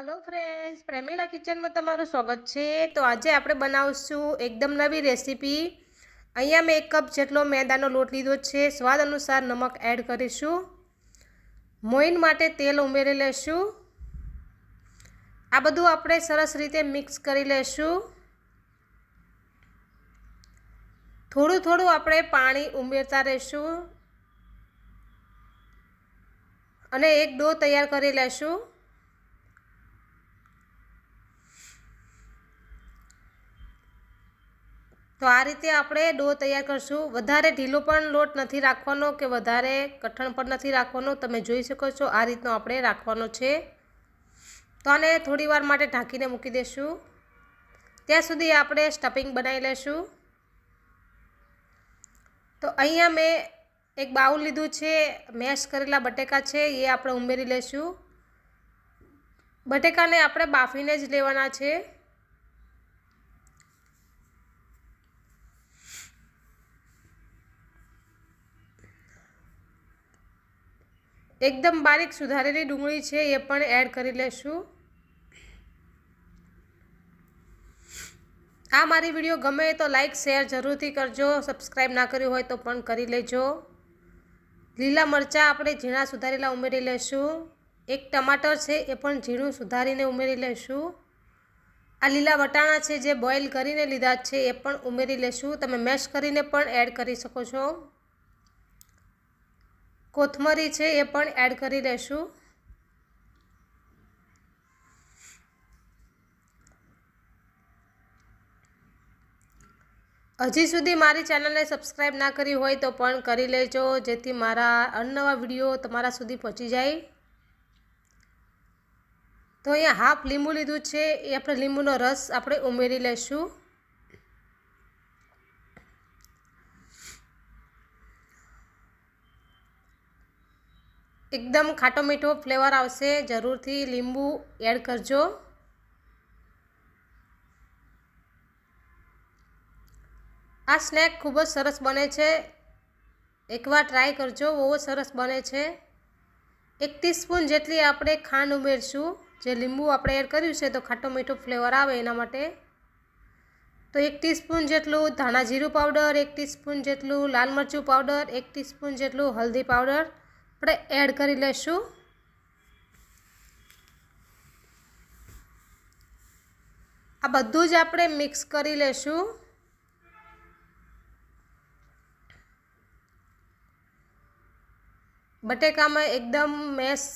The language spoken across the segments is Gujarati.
हेलो फ्रेंड्स, प्रेमिला किचन में तमाરું स्वागत है। तो आज આપણે બનાવશું એકદમ નવી રેસીપી। અહીંયા મેં 1 કપ જેટલો મેદાનો લોટ લીધો છે। સ્વાદ અનુસાર નમક એડ કરીશું। મોઈન માટે તેલ ઉમેરી લેશું। આ બધું આપણે સરસ રીતે મિક્સ કરી લેશું। થોડું થોડું આપણે પાણી ઉમેરતા રહેશું અને એક ડો તૈયાર કરી લેશું। तो आ रीते आपणे डो तैयार करशुं। वधारे ढीलो पण लोट नथी राखवानो के वधारे कठण पण नथी राखवानो। तमे जोई शको छो आ रीतनो आपणे राखवानो छे। तो आने थोड़ी वार माटे ढांकीने मूकी देशुं। त्यां सुधी आपणे स्टफिंग बनावी लेशुं। तो अहींया मैं एक बाउल लीधुं छे। मेश करेला बटेका छे ए आपणे उमेरी लेशुं। बटेकाने आपणे बाफीने ज लेवाना छे। एकदम बारीक सुधारेली डूंगળી છે એ પણ એડ કરી લેશું। આ મારી વિડિયો ગમે તો લાઈક શેર જરૂરથી કરજો। સબસ્ક્રાઇબ ના કર્યું હોય તો પણ કરી લેજો। લીલા મરચાં આપણે ઝીણા સુધારેલા ઉમેરી લેશું। એક ટમાટર છે એ પણ ઝીણું સુધારીને ઉમેરી લેશું। આ લીલા વટાણા છે જે બોઇલ કરીને લીધા છે એ પણ ઉમેરી લેશું। તમે મેશ કરીને પણ એડ કરી શકો છો। कोथमरी है ये पण एड करी लेशुं। हजी सुधी मारी चेनल ने सब्सक्राइब ना करी होय तो पण करी लेजो जेथी मारा अवनवा विडियो तमारा सुधी पहोंची जाए। तो अहींया हाफ लींबू लीधुं छे ए आपणे लींबूनो रस आपणे उमेरी लेशुं। एकदम खाटो मीठो फ्लेवर आवशे। जरूरथी लींबू एड करजो। आ स्नेक खूब ज सरस बने छे। एक बार ट्राय करजो, बहुत सरस बने छे। 1 टीस्पून जेटली आपणे खांड उमेरशुं। जे लींबू आपणे एड कर्युं छे तो खाटो मीठो फ्लेवर आवे एना माटे। तो 1 टीस्पून जेटलुं धाणा जीरुं पाउडर, 1 टीस्पून जेटलुं लाल मरचुं पाउडर, 1 टीस्पून जेटलुं हल्दी पाउडर આપણે એડ કરી લેશું। આ બધું જ આપણે મિક્સ કરી લેશું। બટેકામાં એકદમ મેશ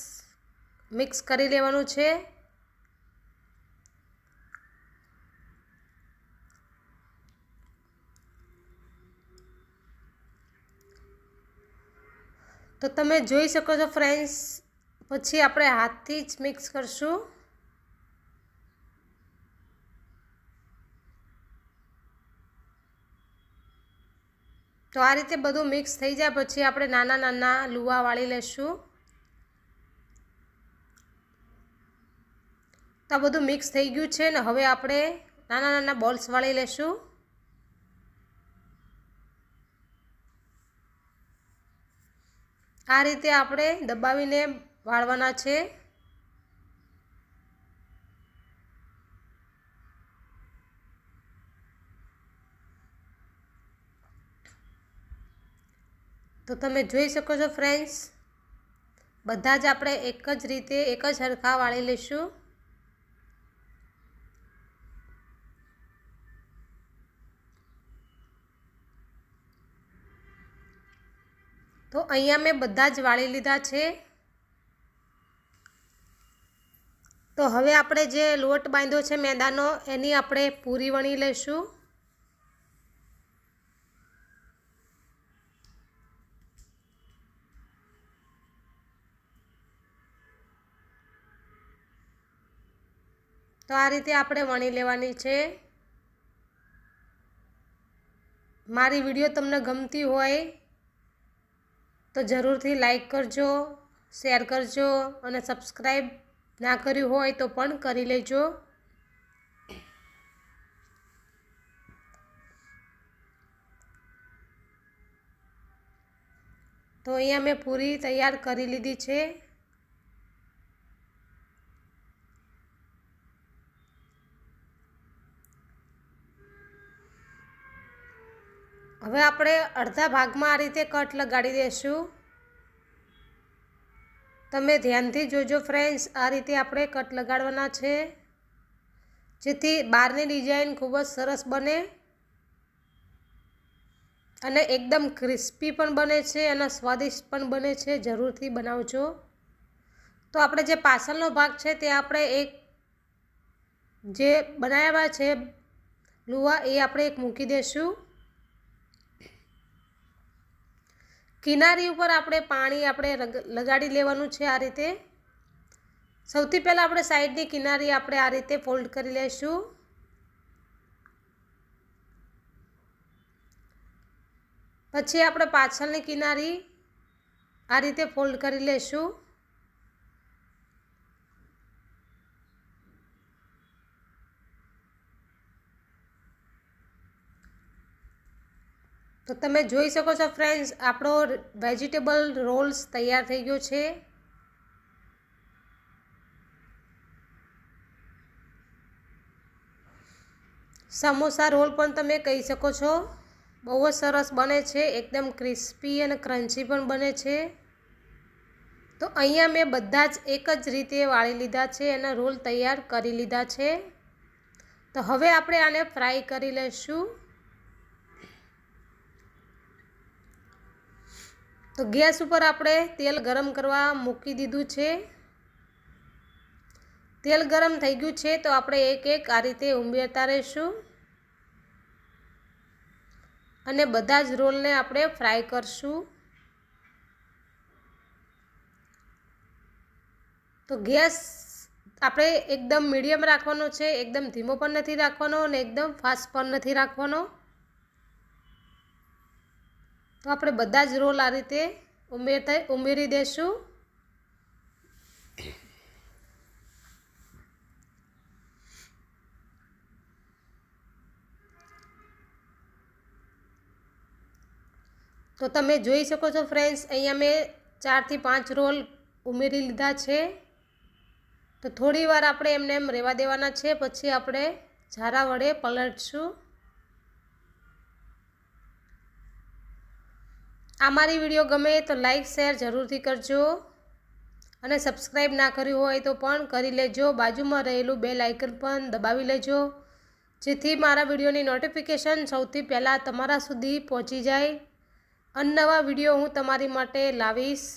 મિક્સ કરી લેવાનું છે। तो तमे जोई शको छो फ्रेंड्स। पछी आपणे हाथथी ज मिक्स करशुं। तो आ रीते बधुं मिक्स थई जाय पछी आपणे नाना नाना लूवा वाळी लेशुं। तो आ बधुं मिक्स थई गयुं छे ने हवे आपणे नाना नाना बॉल्स वाळी लेशुं। आ रीते आपणे दबावीने वाळवाना छे। तो तमे जोई शको छो फ्रेंड्स बधा ज आपणे एक ज रीते एक ज हरखा वाळी लेशुं। तो अहींया मैं बधा ज वाळी लीधा छे। तो हवे आपणे जे लोट बांध्यो छे मैदानो एनी आपणे पूरी वणी लेशुं। तो आ रीते आपणे वणी लेवानी छे। मारी विडियो तमने गमती होय तो जरूरथी लाइक करजो, शेर करजो और सब्सक्राइब ना कर्युं होय तो पण करी लेजो। तो अहींया मैं पूरी तैयार करी लीधी छे। હવે આપણે અડધા ભાગમાં આ રીતે કટ લગાડી દઈશું। તમે ધ્યાનથી જોજો ફ્રેન્ડ્સ, આ રીતે આપણે કટ લગાડવાના છે, જેથી બહારની ડિઝાઇન ખૂબ જ સરસ બને અને એકદમ ક્રિસ્પી પણ બને છે અને સ્વાદિષ્ટ પણ બને છે। જરૂરથી બનાવજો। તો આપણે જે પાછળનો ભાગ છે તે આપણે એક જે બનાવ્યા છે લુવા એ આપણે એક મૂકી દઈશું। કિનારી ઉપર આપણે પાણી આપણે લગાડી લેવાનું છે આ રીતે। સૌથી પહેલાં આપણે સાઈડની કિનારી આપણે આ રીતે ફોલ્ડ કરી લઈશું। પછી આપણે પાછળની કિનારી આ રીતે ફોલ્ડ કરી લઈશું। તો તમે જોઈ શકો છો ફ્રેન્ડ્સ, આપણો વેજીટેબલ રોલ્સ તૈયાર થઈ ગયો છે। સમોસા રોલ પણ તમે કહી શકો છો। બહુ જ સરસ બને છે, એકદમ ક્રિસ્પી અને ક્રન્ચી પણ બને છે। તો અહીંયા મેં બધા જ એક જ રીતે વાળી લીધા છે અને રોલ તૈયાર કરી લીધા છે। તો હવે આપણે આને ફ્રાય કરી લઈશું। તો ગેસ ઉપર આપણે તેલ ગરમ કરવા મૂકી દીધું છે। તેલ ગરમ થઈ ગયું છે તો આપણે એક એક આ રીતે ઉમેરતા રહીશું અને બધા જ રોલને આપણે ફ્રાય કરશું। તો ગેસ આપણે એકદમ મીડિયમ રાખવાનો છે, એકદમ ધીમો પણ નથી રાખવાનો અને એકદમ ફાસ્ટ પણ નથી રાખવાનો। તો આપણે બધા જ રોલ આ રીતે ઉમેરી દઈશું। તો તમે જોઈ શકો છો ફ્રેન્ડ્સ, અહીંયા મેં 4 થી 5 રોલ ઉમેરી લીધા છે। તો થોડી વાર આપણે એમને એમ રહેવા દેવાના છે, પછી આપણે ઝારા વડે પલટશું। આ મારી વિડીયો ગમે તો લાઈક શેર જરૂરથી કરજો અને સબસ્ક્રાઈબ ના કર્યું હોય તો પણ કરી લેજો। બાજુમાં રહેલું બેલ આઇકન પણ દબાવી લેજો, જેથી મારા વિડીયોની નોટિફિકેશન સૌથી પહેલાં તમારા સુધી પહોંચી જાય અને નવા વિડીયો હું તમારી માટે લાવીશ।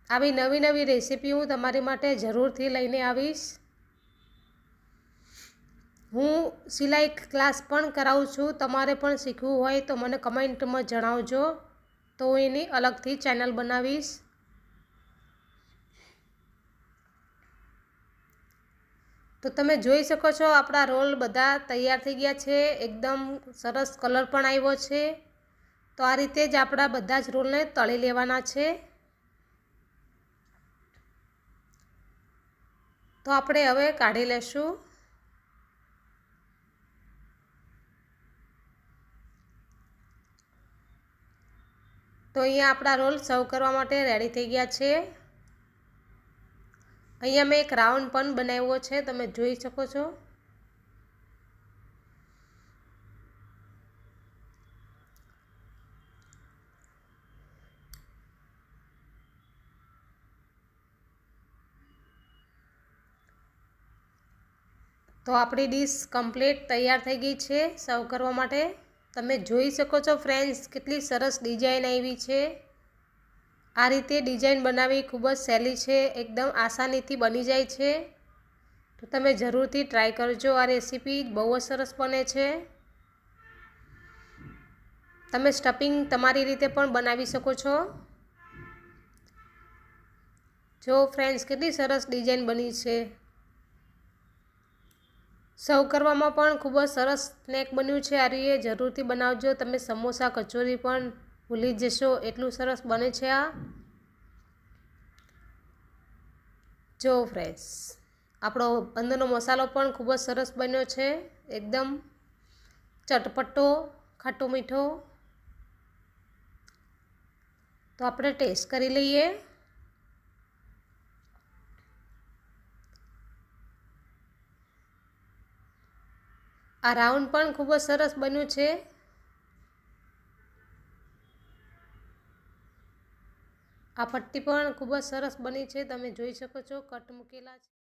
આવી નવી નવી રેસીપી હું તમારી માટે જરૂરથી લઈને આવીશ। હું સિલાઈ ક્લાસ પણ કરાવું છું, તમારે પણ શીખવું હોય તો મને કમેન્ટમાં જણાવજો, તો હું એની અલગથી ચેનલ બનાવીશ। તો તમે જોઈ શકો છો આપણા રોલ બધા તૈયાર થઈ ગયા છે, એકદમ સરસ કલર પણ આવ્યો છે। તો આ રીતે જ આપણા બધા જ રોલને તળી લેવાના છે। તો આપણે હવે કાઢી લેશું। તો અહીંયા આપણા રોલ સર્વ કરવા માટે રેડી થઈ ગયા છે। અહીંયા મેં એક રાઉન્ડ પણ બનાવ્યો છે, તમે જોઈ શકો છો। તો આપણી ડીશ કમ્પ્લીટ તૈયાર થઈ ગઈ છે સર્વ કરવા માટે। તમે જોઈ શકો છો ફ્રેન્ડ્સ, કેટલી સરસ ડિઝાઇન આવી છે। આ રીતે ડિઝાઇન બનાવવી ખૂબ જ સહેલી છે, એકદમ આસાનીથી બની જાય છે। તો તમે જરૂરથી ટ્રાય કરજો, આ રેસીપી બહુ જ સરસ બને છે। તમે સ્ટફિંગ તમારી રીતે પણ બનાવી શકો છો। જો ફ્રેન્ડ્સ, કેટલી સરસ ડિઝાઇન બની છે। સર્વ કરવામાં પણ ખૂબ જ સરસ સ્નેક બન્યું છે। આ રીતે જરૂરથી બનાવજો, તમે સમોસા કચોરી પણ ભૂલી જશો, એટલું સરસ બને છે આ। જો ફ્રેન્ડ્સ, આપણો અંદરનો મસાલો પણ ખૂબ જ સરસ બન્યો છે, એકદમ ચટપટો ખાટો મીઠો। તો આપણે ટેસ્ટ કરી લઈએ। આ રાઉન્ડ પણ ખૂબ જ સરસ બન્યું છે। આ પટ્ટી પણ ખૂબ જ સરસ બની છે, તમે જોઈ શકો છો કટ મૂકેલા છે।